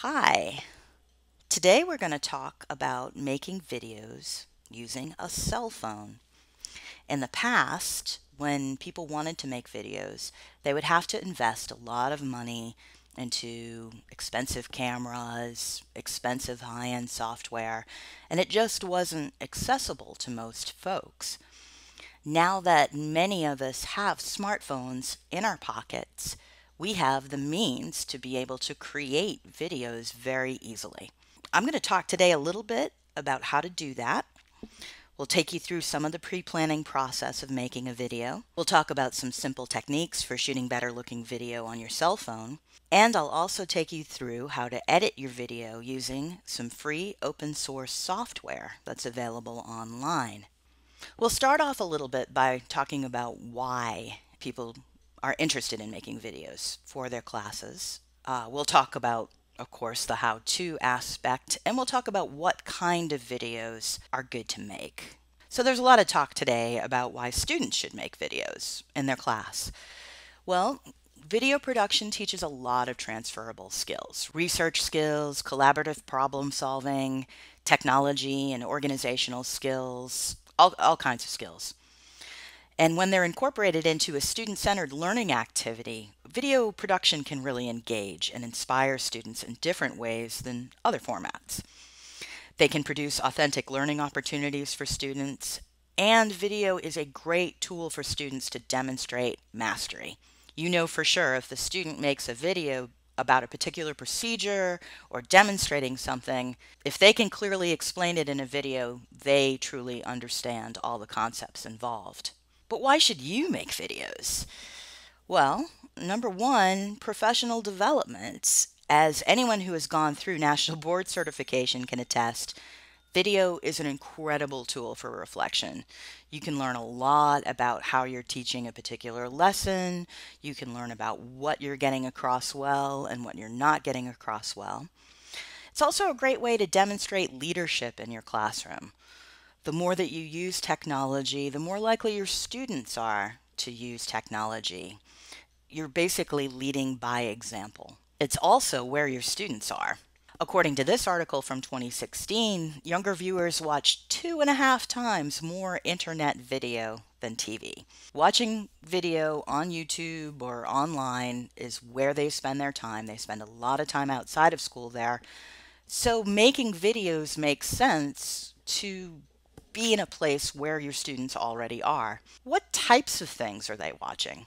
Hi, today we're going to talk about making videos using a cell phone. In the past, when people wanted to make videos, they would have to invest a lot of money into expensive cameras, expensive high-end software, and it just wasn't accessible to most folks. Now that many of us have smartphones in our pockets, we have the means to be able to create videos very easily. I'm going to talk today a little bit about how to do that. We'll take you through some of the pre-planning process of making a video. We'll talk about some simple techniques for shooting better looking video on your cell phone. And I'll also take you through how to edit your video using some free open source software that's available online. We'll start off a little bit by talking about why people are interested in making videos for their classes. We'll talk about, of course, the how-to aspect, and we'll talk about what kind of videos are good to make. So there's a lot of talk today about why students should make videos in their class. Well, video production teaches a lot of transferable skills: research skills, collaborative problem solving, technology and organizational skills, all kinds of skills. And when they're incorporated into a student-centered learning activity, video production can really engage and inspire students in different ways than other formats. They can produce authentic learning opportunities for students, and video is a great tool for students to demonstrate mastery. You know for sure if the student makes a video about a particular procedure or demonstrating something, if they can clearly explain it in a video, they truly understand all the concepts involved. But why should you make videos? Well, number one, professional development. As anyone who has gone through national board certification can attest, video is an incredible tool for reflection. You can learn a lot about how you're teaching a particular lesson. You can learn about what you're getting across well and what you're not getting across well. It's also a great way to demonstrate leadership in your classroom. The more that you use technology, the more likely your students are to use technology. You're basically leading by example. It's also where your students are. According to this article from 2016, younger viewers watch 2.5 times more internet video than TV. Watching video on YouTube or online is where they spend their time. They spend a lot of time outside of school there. So making videos makes sense to be in a place where your students already are. What types of things are they watching?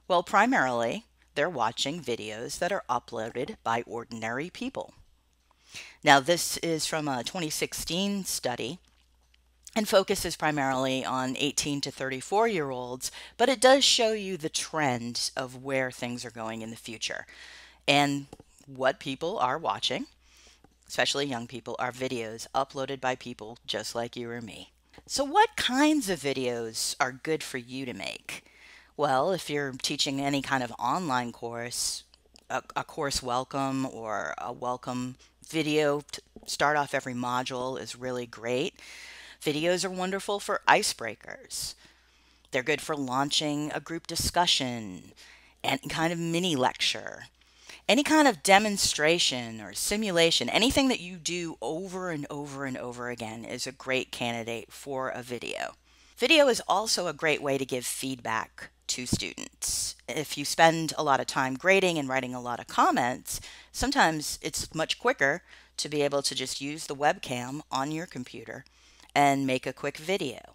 Well, primarily, they're watching videos that are uploaded by ordinary people. Now, this is from a 2016 study and focuses primarily on 18 to 34-year-olds, but it does show you the trend of where things are going in the future. And what people are watching, especially young people, are videos uploaded by people just like you or me. So what kinds of videos are good for you to make? Well, if you're teaching any kind of online course, a course welcome or a welcome video to start off every module is really great. Videos are wonderful for icebreakers. They're good for launching a group discussion and kind of mini lecture. Any kind of demonstration or simulation, anything that you do over and over and over again is a great candidate for a video. Video is also a great way to give feedback to students. If you spend a lot of time grading and writing a lot of comments, sometimes it's much quicker to be able to just use the webcam on your computer and make a quick video.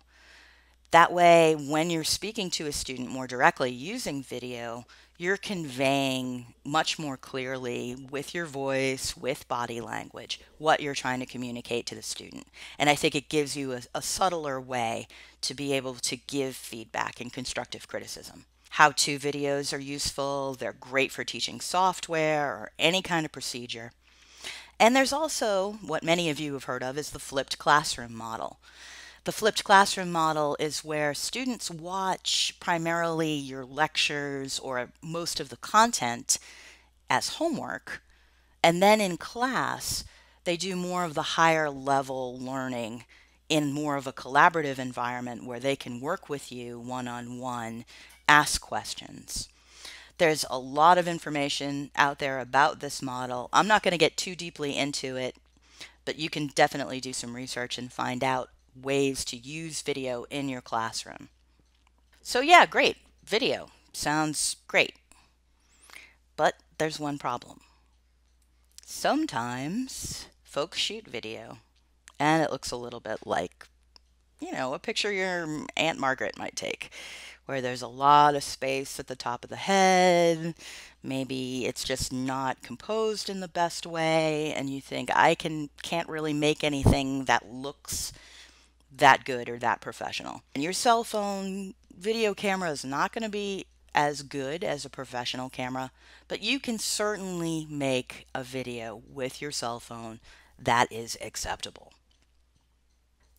That way, when you're speaking to a student more directly using video, you're conveying much more clearly with your voice, with body language, what you're trying to communicate to the student. And I think it gives you a subtler way to be able to give feedback and constructive criticism. How-to videos are useful. They're great for teaching software or any kind of procedure. And there's also what many of you have heard of as the flipped classroom model. The flipped classroom model is where students watch primarily your lectures or most of the content as homework, and then in class, they do more of the higher level learning in more of a collaborative environment where they can work with you one-on-one, ask questions. There's a lot of information out there about this model. I'm not going to get too deeply into it, but you can definitely do some research and find out ways to use video in your classroom. So yeah, great. Video sounds great. But there's one problem. Sometimes folks shoot video and it looks a little bit like, a picture your Aunt Margaret might take, where there's a lot of space at the top of the head. Maybe it's just not composed in the best way, and you think, can't really make anything that looks that good or that professional. And your cell phone video camera is not going to be as good as a professional camera, but you can certainly make a video with your cell phone that is acceptable.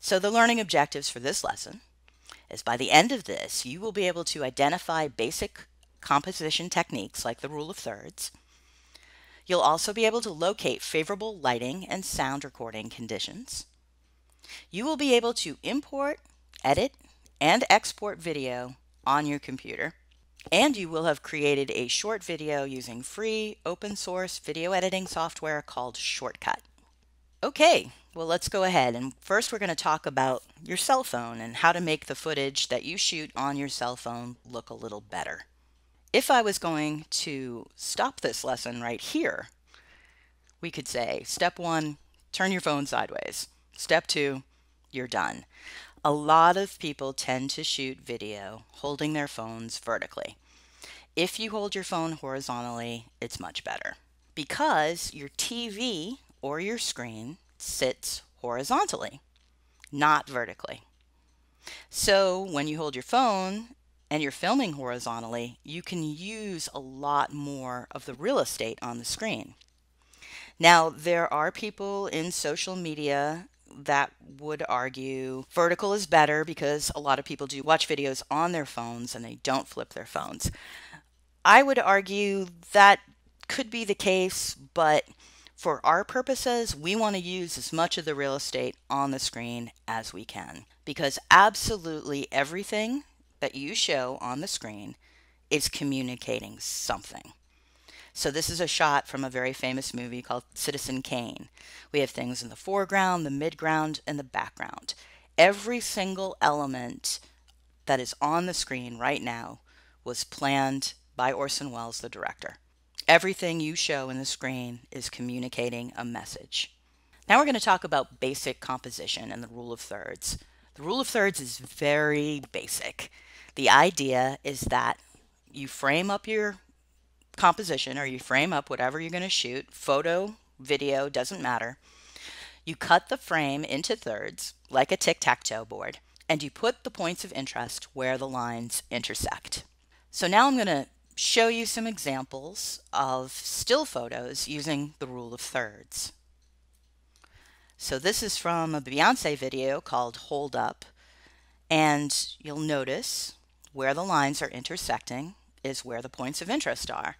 So the learning objectives for this lesson is by the end of this, you will be able to identify basic composition techniques like the rule of thirds. You'll also be able to locate favorable lighting and sound recording conditions. You will be able to import, edit, and export video on your computer. And you will have created a short video using free open source video editing software called Shotcut. Okay, well, let's go ahead. And first we're going to talk about your cell phone and how to make the footage that you shoot on your cell phone look a little better. If I was going to stop this lesson right here, we could say, step 1, turn your phone sideways. Step 2, you're done. A lot of people tend to shoot video holding their phones vertically. If you hold your phone horizontally, it's much better because your TV or your screen sits horizontally, not vertically. So when you hold your phone and you're filming horizontally, you can use a lot more of the real estate on the screen. Now, there are people in social media that would argue vertical is better because a lot of people do watch videos on their phones and they don't flip their phones. I would argue that could be the case, but for our purposes, we want to use as much of the real estate on the screen as we can, because absolutely everything that you show on the screen is communicating something. So this is a shot from a very famous movie called Citizen Kane. We have things in the foreground, the midground, and the background. Every single element that is on the screen right now was planned by Orson Welles, the director. Everything you show in the screen is communicating a message. Now we're going to talk about basic composition and the rule of thirds. The rule of thirds is very basic. The idea is that you frame up your composition, or you frame up whatever you're going to shoot, photo, video, doesn't matter. You cut the frame into thirds like a tic-tac-toe board, and you put the points of interest where the lines intersect. So now I'm going to show you some examples of still photos using the rule of thirds. So this is from a Beyonce video called Hold Up, and you'll notice where the lines are intersecting is where the points of interest are.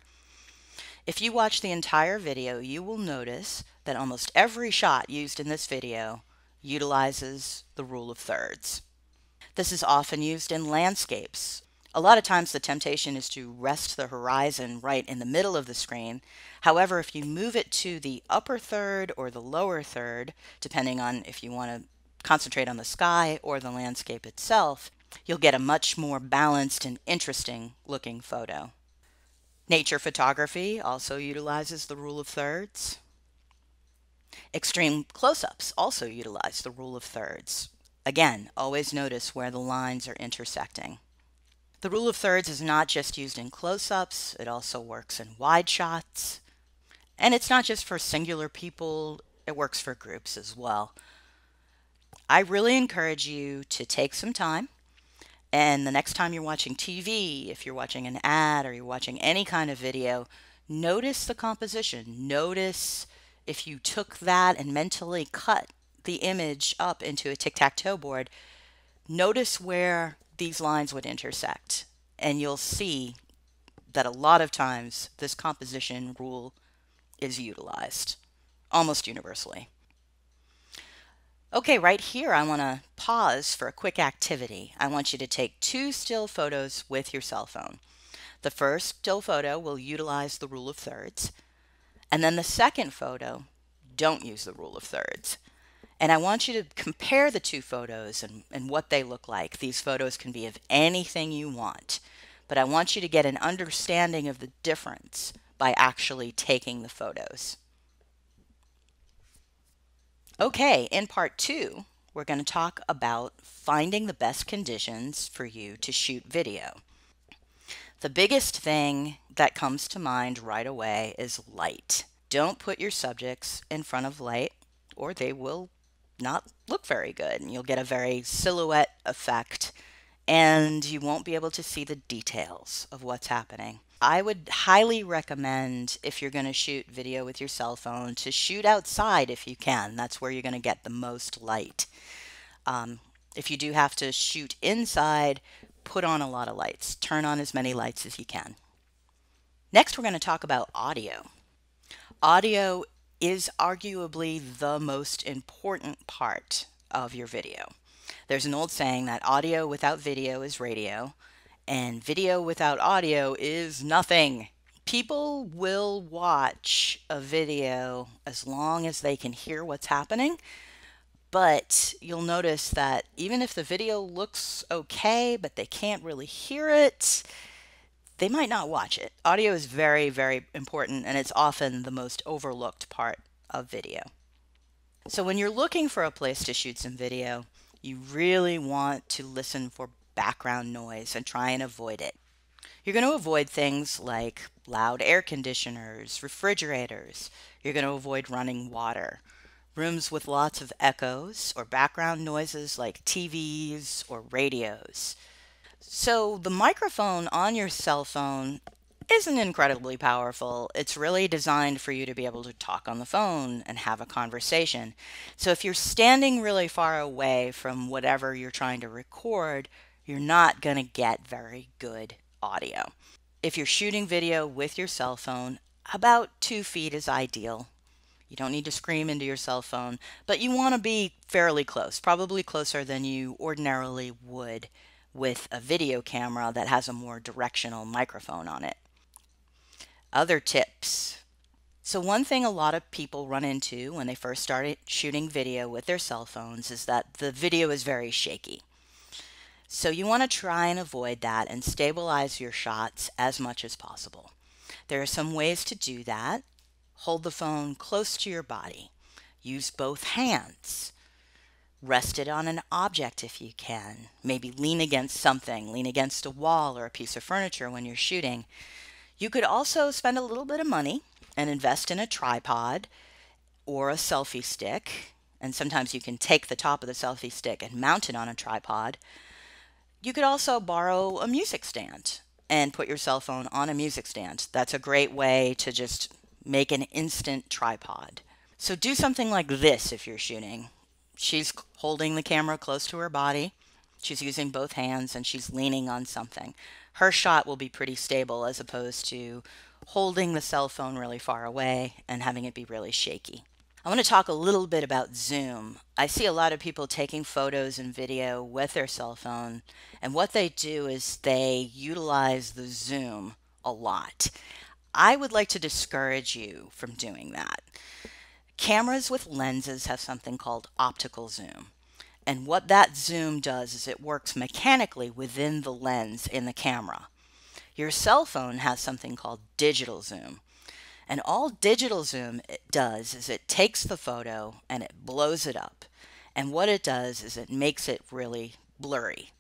If you watch the entire video, you will notice that almost every shot used in this video utilizes the rule of thirds. This is often used in landscapes. A lot of times the temptation is to rest the horizon right in the middle of the screen. However, if you move it to the upper third or the lower third, depending on if you want to concentrate on the sky or the landscape itself, you'll get a much more balanced and interesting looking photo. Nature photography also utilizes the rule of thirds. Extreme close-ups also utilize the rule of thirds. Again, always notice where the lines are intersecting. The rule of thirds is not just used in close-ups, it also works in wide shots. And it's not just for singular people, it works for groups as well. I really encourage you to take some time, and the next time you're watching TV, if you're watching an ad or you're watching any kind of video, notice the composition. Notice if you took that and mentally cut the image up into a tic-tac-toe board, notice where these lines would intersect, and you'll see that a lot of times this composition rule is utilized almost universally. Okay, right here I want to pause for a quick activity. I want you to take 2 still photos with your cell phone. The first still photo will utilize the rule of thirds, and then the second photo, don't use the rule of thirds. And I want you to compare the two photos and what they look like. These photos can be of anything you want, but I want you to get an understanding of the difference by actually taking the photos. Okay, in part 2, we're going to talk about finding the best conditions for you to shoot video. The biggest thing that comes to mind right away is light. Don't put your subjects in front of light or they will not look very good. You'll get a very silhouette effect and you won't be able to see the details of what's happening. I would highly recommend, if you're going to shoot video with your cell phone, to shoot outside if you can. That's where you're going to get the most light. If you do have to shoot inside, put on a lot of lights. Turn on as many lights as you can. Next, we're going to talk about audio. Audio is arguably the most important part of your video. There's an old saying that audio without video is radio, and video without audio is nothing. People will watch a video as long as they can hear what's happening, but you'll notice that even if the video looks okay, but they can't really hear it, they might not watch it. Audio is very, very important, and it's often the most overlooked part of video. So when you're looking for a place to shoot some video, you really want to listen for background noise and try and avoid it. You're going to avoid things like loud air conditioners, refrigerators. You're going to avoid running water, rooms with lots of echoes or background noises like TVs or radios. So the microphone on your cell phone isn't incredibly powerful. It's really designed for you to be able to talk on the phone and have a conversation. So if you're standing really far away from whatever you're trying to record, you're not going to get very good audio. If you're shooting video with your cell phone, about 2 feet is ideal. You don't need to scream into your cell phone, but you want to be fairly close, probably closer than you ordinarily would with a video camera that has a more directional microphone on it. Other tips. So one thing a lot of people run into when they first started shooting video with their cell phones is that the video is very shaky. So you want to try and avoid that and stabilize your shots as much as possible. There are some ways to do that. Hold the phone close to your body. Use both hands. Rest it on an object if you can. Maybe lean against something, lean against a wall or a piece of furniture when you're shooting. You could also spend a little bit of money and invest in a tripod or a selfie stick. And sometimes you can take the top of the selfie stick and mount it on a tripod. You could also borrow a music stand and put your cell phone on a music stand. That's a great way to just make an instant tripod. So do something like this if you're shooting. She's holding the camera close to her body. She's using both hands and she's leaning on something. Her shot will be pretty stable as opposed to holding the cell phone really far away and having it be really shaky. I want to talk a little bit about zoom. I see a lot of people taking photos and video with their cell phone, and what they do is they utilize the zoom a lot. I would like to discourage you from doing that. Cameras with lenses have something called optical zoom. And what that zoom does is it works mechanically within the lens in the camera. Your cell phone has something called digital zoom. And all digital zoom it does is it takes the photo and it blows it up. And what it does is it makes it really blurry.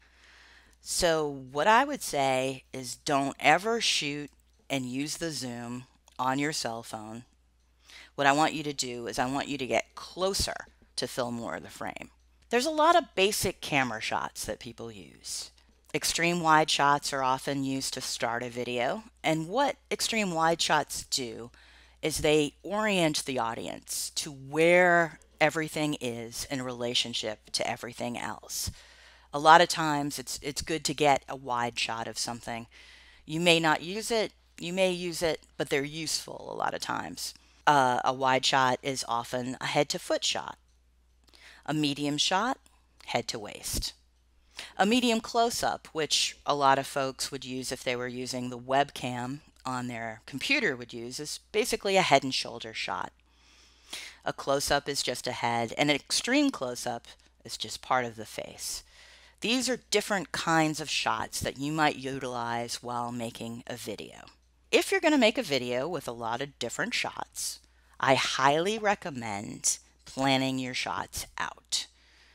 So what I would say is don't ever shoot and use the zoom on your cell phone. What I want you to do is I want you to get closer to fill more of the frame. There's a lot of basic camera shots that people use. Extreme wide shots are often used to start a video, and what extreme wide shots do is they orient the audience to where everything is in relationship to everything else. A lot of times it's good to get a wide shot of something. You may not use it, you may use it, but they're useful a lot of times. A wide shot is often a head to foot shot. A medium shot, head to waist. A medium close-up, which a lot of folks would use if they were using the webcam on their computer would use, is basically a head and shoulder shot. A close-up is just a head, and an extreme close-up is just part of the face. These are different kinds of shots that you might utilize while making a video. If you're going to make a video with a lot of different shots, I highly recommend planning your shots out.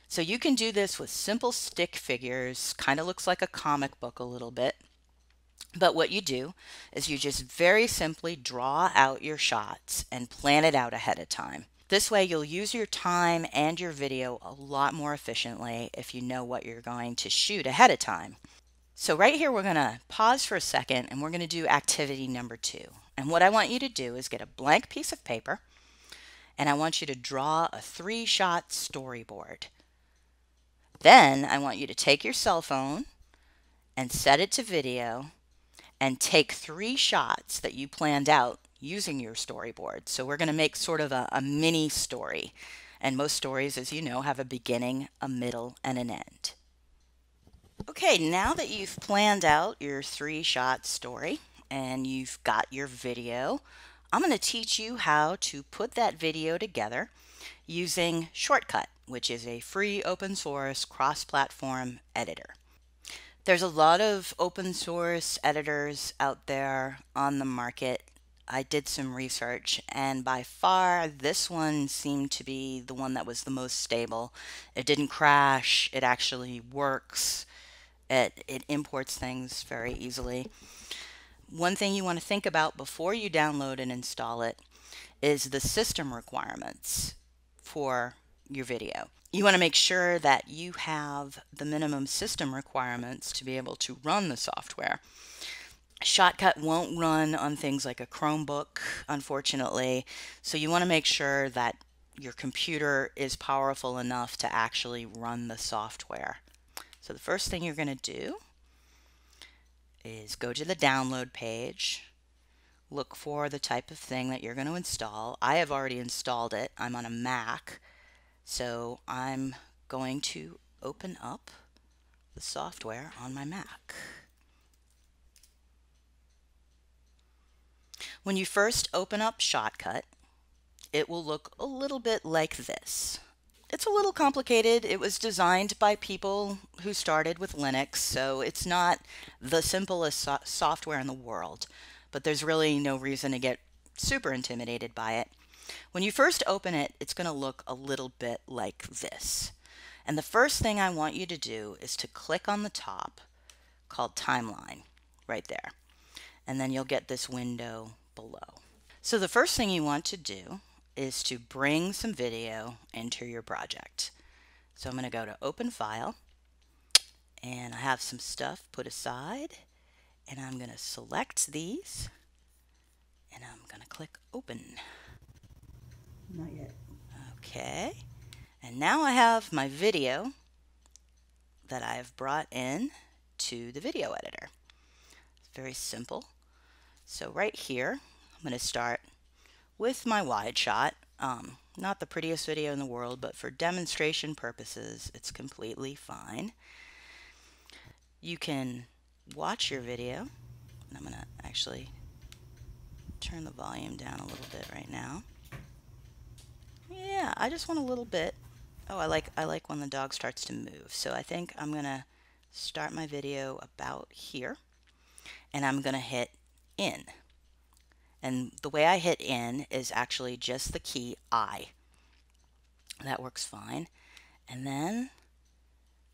So you can do this with simple stick figures, kind of looks like a comic book a little bit. But what you do is you just very simply draw out your shots and plan it out ahead of time. This way you'll use your time and your video a lot more efficiently if you know what you're going to shoot ahead of time. So right here we're going to pause for a second and we're going to do activity number 2. And what I want you to do is get a blank piece of paper and I want you to draw a 3-shot storyboard. Then I want you to take your cell phone and set it to video and take 3 shots that you planned out using your storyboard. So we're going to make sort of a mini story. And most stories, as you know, have a beginning, a middle, and an end. Okay, now that you've planned out your 3-shot story and you've got your video, I'm going to teach you how to put that video together using Shotcut, which is a free open source cross-platform editor. There's a lot of open source editors out there on the market. I did some research and by far this one seemed to be the one that was the most stable. It didn't crash, it actually works, it imports things very easily. One thing you want to think about before you download and install it is the system requirements for your video. You want to make sure that you have the minimum system requirements to be able to run the software. Shotcut won't run on things like a Chromebook, unfortunately, so you want to make sure that your computer is powerful enough to actually run the software. So the first thing you're going to do is go to the download page, look for the type of thing that you're going to install. I have already installed it. I'm on a Mac. So I'm going to open up the software on my Mac. When you first open up Shotcut, it will look a little bit like this. It's a little complicated. It was designed by people who started with Linux, so it's not the simplest software in the world, but there's really no reason to get super intimidated by it. When you first open it, it's going to look a little bit like this. And the first thing I want you to do is to click on the top called Timeline right there. And then you'll get this window below. So the first thing you want to do is to bring some video into your project. So I'm going to go to Open File and I have some stuff put aside and I'm going to select these and I'm going to click Open. Not yet. Okay, and now I have my video that I have brought in to the video editor. It's very simple. So right here, I'm going to start with my wide shot. Not the prettiest video in the world, but for demonstration purposes, it's completely fine. You can watch your video, and I'm going to actually turn the volume down a little bit right now. Yeah, I just want a little bit. Oh, I like when the dog starts to move. So I think I'm going to start my video about here. And I'm going to hit in. And the way I hit in is actually just the key I. That works fine. And then,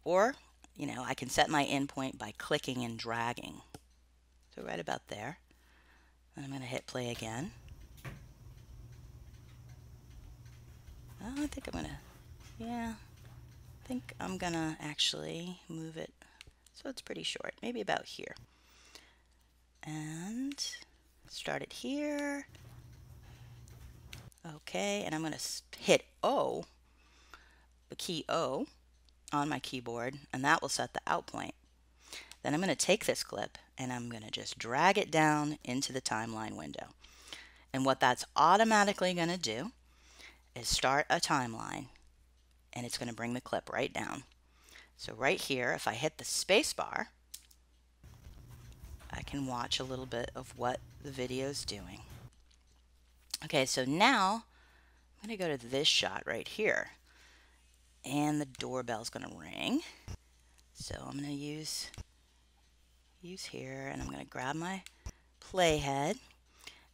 or, you know, I can set my in point by clicking and dragging. So right about there. And I'm going to hit play again. I think I'm going to actually move it so it's pretty short, maybe about here. And start it here. Okay, and I'm going to hit O, the key O, on my keyboard, and that will set the out point. Then I'm going to take this clip and I'm going to just drag it down into the timeline window. And what that's automatically going to do is start a timeline, and it's going to bring the clip right down. So right here, if I hit the space bar, I can watch a little bit of what the video is doing. Okay, so now I'm going to go to this shot right here, and the doorbell's going to ring. So I'm going to use here, and I'm going to grab my playhead,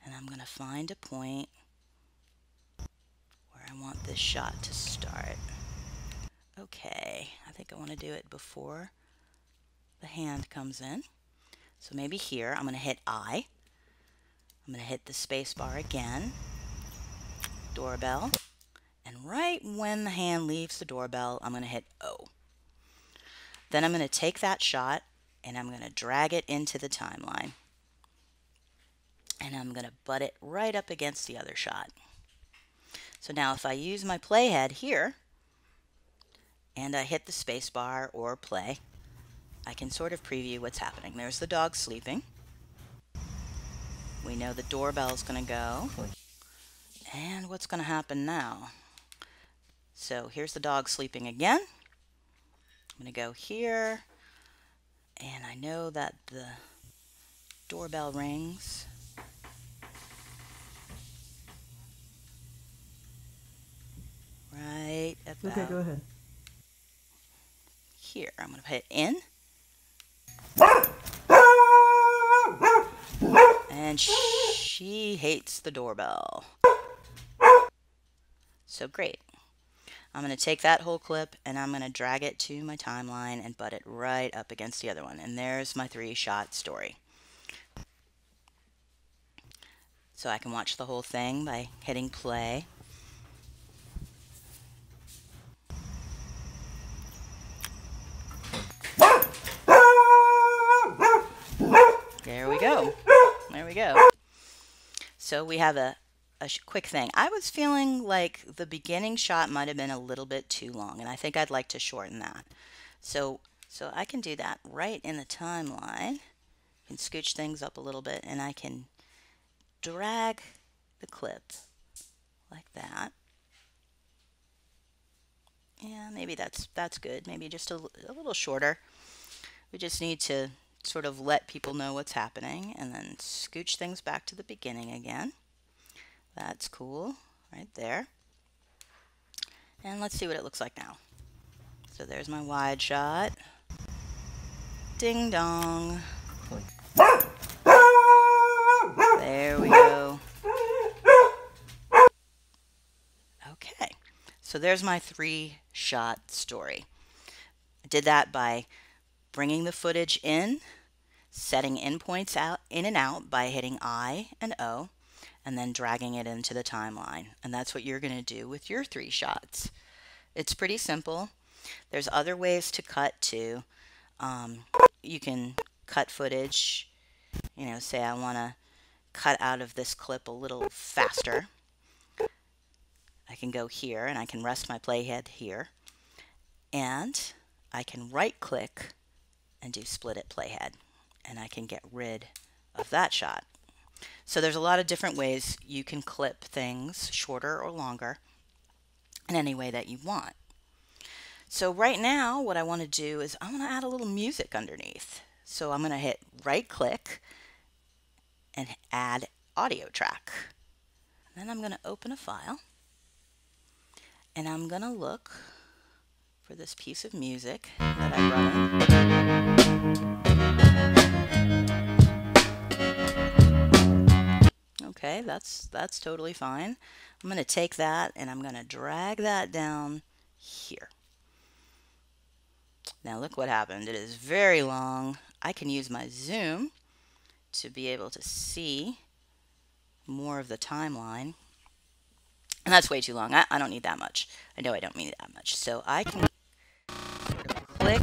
and I'm going to find a point where I want this shot to start. Okay, I think I want to do it before the hand comes in. So maybe here, I'm going to hit I. I'm going to hit the space bar again, doorbell, and right when the hand leaves the doorbell, I'm going to hit O. Then I'm going to take that shot and I'm going to drag it into the timeline. And I'm going to butt it right up against the other shot. So now if I use my playhead here and I hit the space bar or play, I can sort of preview what's happening. There's the dog sleeping. We know the doorbell's going to go. And what's going to happen now? So here's the dog sleeping again. I'm going to go here, and I know that the doorbell rings. Right about Okay, go ahead. here. I'm going to hit in. And she hates the doorbell. So great. I'm going to take that whole clip and I'm going to drag it to my timeline and butt it right up against the other one. And there's my 3-shot story. So I can watch the whole thing by hitting play. There we go. There we go. So we have a quick thing. I was feeling like the beginning shot might have been a little bit too long, and I think I'd like to shorten that. So I can do that right in the timeline. I can scooch things up a little bit, and I can drag the clip like that. Yeah, maybe that's good. Maybe just a little shorter. We just need to sort of let people know what's happening, and then scooch things back to the beginning again. That's cool, right there. And let's see what it looks like now. So there's my wide shot. Ding dong. There we go. Okay, so there's my 3-shot story. I did that by bringing the footage in, setting endpoints out in and out by hitting I and O, and then dragging it into the timeline. And that's what you're going to do with your 3 shots. It's pretty simple. There's other ways to cut too. You can cut footage, say I want to cut out of this clip a little faster. I can go here and I can rest my playhead here. And I can right click and do split at playhead. And I can get rid of that shot. So there's a lot of different ways you can clip things, shorter or longer, in any way that you want. So right now what I want to do is I want to add a little music underneath. So I'm going to hit right click and add audio track. Then I'm going to open a file and I'm going to look for this piece of music that I brought in. Okay, that's totally fine. I'm going to take that and I'm going to drag that down here. Now look what happened. It is very long. I can use my zoom to be able to see more of the timeline. And that's way too long. I don't need that much. I know I don't need that much. So I can sort of click.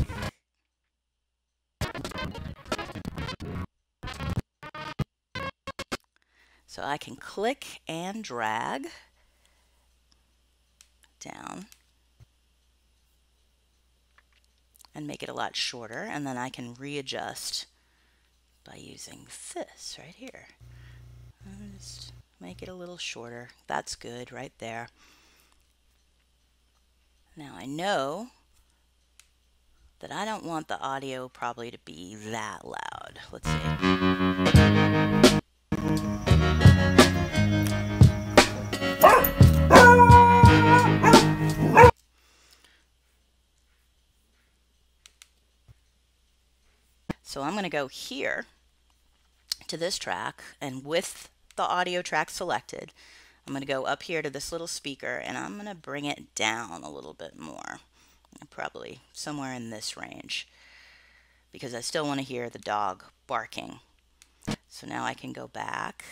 So I can click and drag down and make it a lot shorter. And then I can readjust by using this right here. Just make it a little shorter. That's good right there. Now I know that I don't want the audio probably to be that loud. Let's see. So I'm going to go here to this track, and with the audio track selected, I'm going to go up here to this little speaker and I'm going to bring it down a little bit more, probably somewhere in this range, because I still want to hear the dog barking. So now I can go back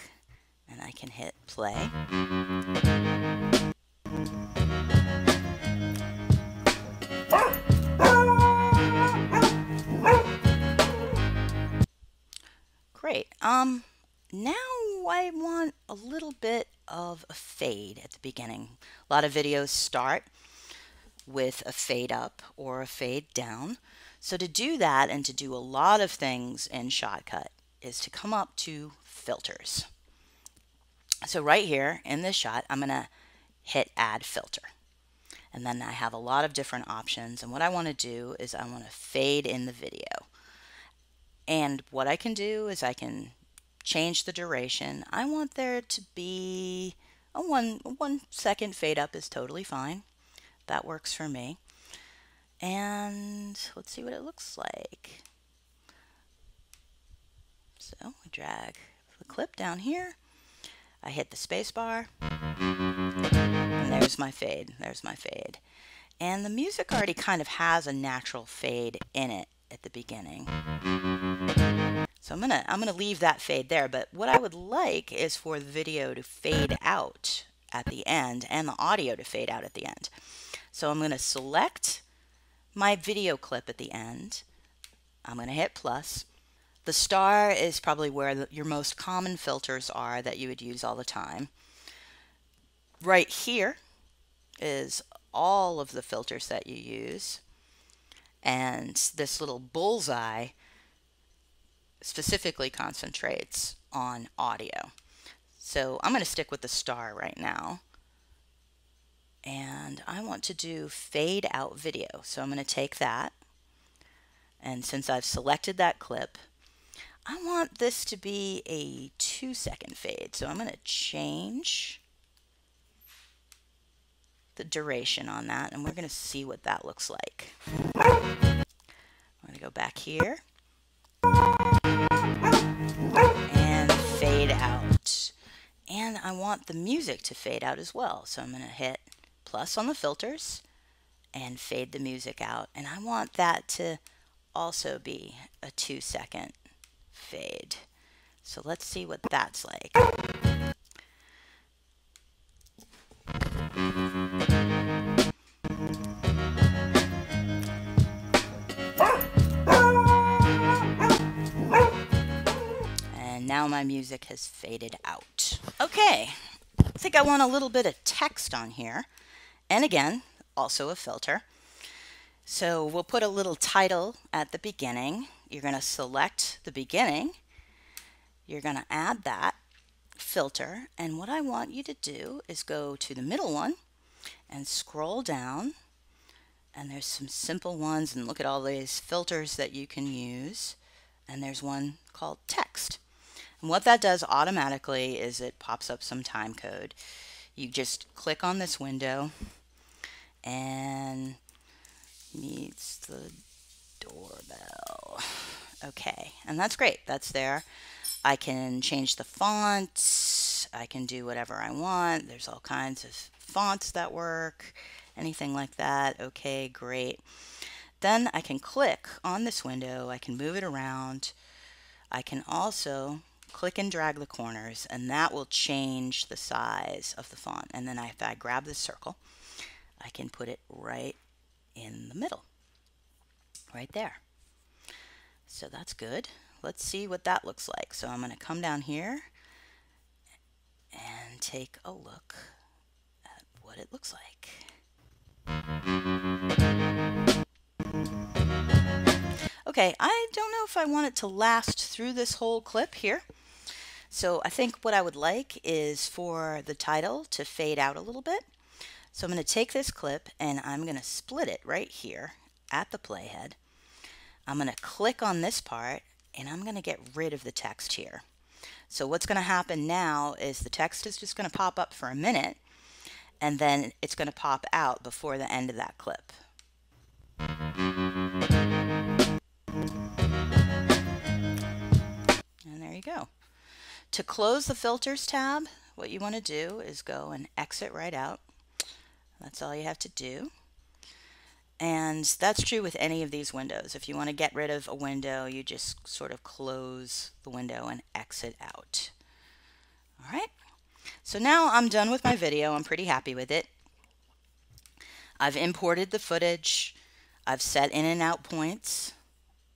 and I can hit play. Great. Now I want a little bit of a fade at the beginning. A lot of videos start with a fade up or a fade down. So to do that and to do a lot of things in Shotcut is to come up to filters. So right here in this shot, I'm going to hit add filter. And then I have a lot of different options. And what I want to do is I want to fade in the video. And what I can do is I can change the duration. I want there to be a 1 second fade up is totally fine. That works for me. And let's see what it looks like. So I drag the clip down here. I hit the space bar. And there's my fade. There's my fade. And the music already kind of has a natural fade in it at the beginning. So I'm gonna leave that fade there, but what I would like is for the video to fade out at the end and the audio to fade out at the end. So I'm gonna select my video clip at the end. I'm gonna hit plus. The star is probably where your most common filters are that you would use all the time. Right here is all of the filters that you use, and this little bullseye specifically concentrates on audio. So I'm going to stick with the star right now, and I want to do fade out video. So I'm going to take that, and since I've selected that clip, I want this to be a 2-second fade. So I'm going to change the duration on that, and we're going to see what that looks like. I'm going to go back here and fade out. And I want the music to fade out as well. So I'm going to hit plus on the filters and fade the music out. And I want that to also be a 2-second fade. So let's see what that's like. And now my music has faded out. Okay, I think I want a little bit of text on here. And again, also a filter. So we'll put a little title at the beginning. You're going to select the beginning. You're going to add that filter. And what I want you to do is go to the middle one and scroll down. And there's some simple ones, and look at all these filters that you can use. And there's one called text. And what that does automatically is it pops up some time code. You just click on this window and meets the doorbell. Okay, and that's great. That's there. I can change the font. I can do whatever I want. There's all kinds of fonts that work, anything like that. Okay, great. Then I can click on this window. I can move it around. I can also click and drag the corners, and that will change the size of the font. And then if I grab the circle, I can put it right in the middle, right there. So that's good. Let's see what that looks like. So I'm going to come down here and take a look at what it looks like. Okay, I don't know if I want it to last through this whole clip here. So I think what I would like is for the title to fade out a little bit. So I'm going to take this clip and I'm going to split it right here at the playhead. I'm going to click on this part and I'm going to get rid of the text here. So what's going to happen now is the text is just going to pop up for a minute and then it's going to pop out before the end of that clip. And there you go. To close the filters tab, what you want to do is go and exit right out. That's all you have to do. And that's true with any of these windows. If you want to get rid of a window, you just sort of close the window and exit out. All right. So now I'm done with my video. I'm pretty happy with it. I've imported the footage. I've set in and out points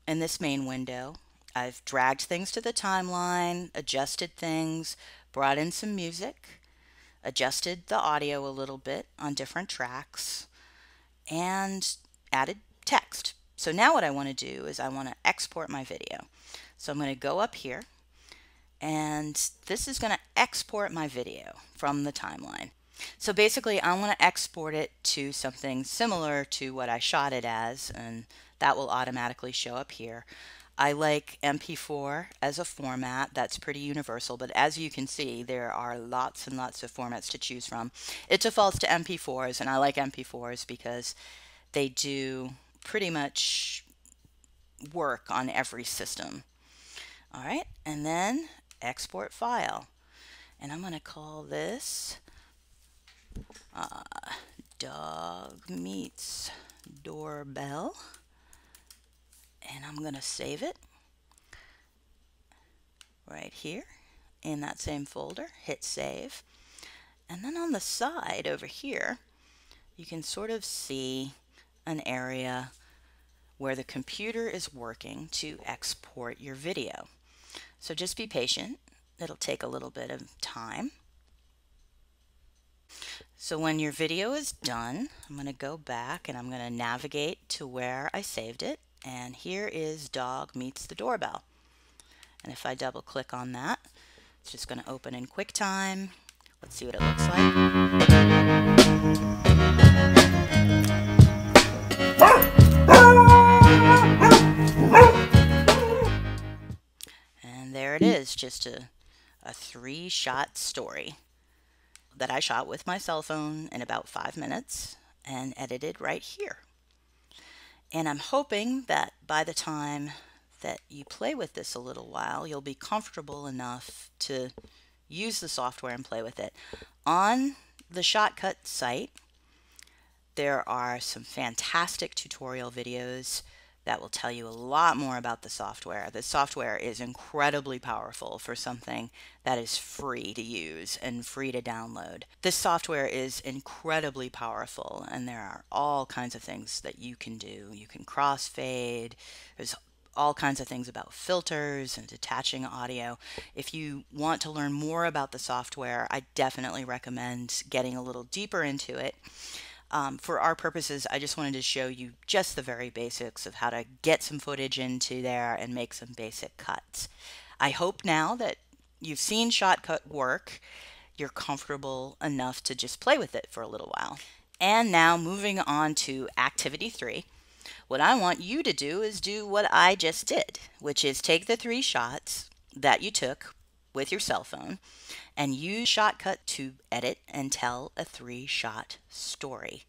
in this main window. I've dragged things to the timeline, adjusted things, brought in some music, adjusted the audio a little bit on different tracks, and added text. So now what I want to do is I want to export my video. So I'm going to go up here, and this is going to export my video from the timeline. So basically I want to export it to something similar to what I shot it as, and that will automatically show up here. I like MP4 as a format. That's pretty universal, but as you can see, there are lots and lots of formats to choose from. It defaults to MP4s, and I like MP4s because they do pretty much work on every system. All right, and then export file. And I'm going to call this Dog Meets Doorbell. And I'm going to save it right here in that same folder. Hit save. And then on the side over here, you can sort of see an area where the computer is working to export your video. So just be patient. It'll take a little bit of time. So when your video is done, I'm going to go back and I'm going to navigate to where I saved it. And here is Dog Meets the Doorbell. And if I double click on that, it's just going to open in QuickTime. Let's see what it looks like. And there it is, just a 3-shot story that I shot with my cell phone in about 5 minutes and edited right here. And I'm hoping that by the time that you play with this a little while, you'll be comfortable enough to use the software and play with it. On the Shotcut site, there are some fantastic tutorial videos that will tell you a lot more about the software. The software is incredibly powerful for something that is free to use and free to download. This software is incredibly powerful, and there are all kinds of things that you can do. You can crossfade. There's all kinds of things about filters and detaching audio. If you want to learn more about the software, I definitely recommend getting a little deeper into it. For our purposes, I just wanted to show you just the very basics of how to get some footage into there and make some basic cuts. I hope now that you've seen Shotcut work, you're comfortable enough to just play with it for a little while. And now moving on to activity 3. What I want you to do is do what I just did, which is take the 3 shots that you took with your cell phone and use Shotcut to edit and tell a 3-shot story.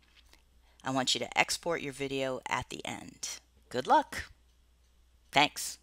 I want you to export your video at the end. Good luck. Thanks.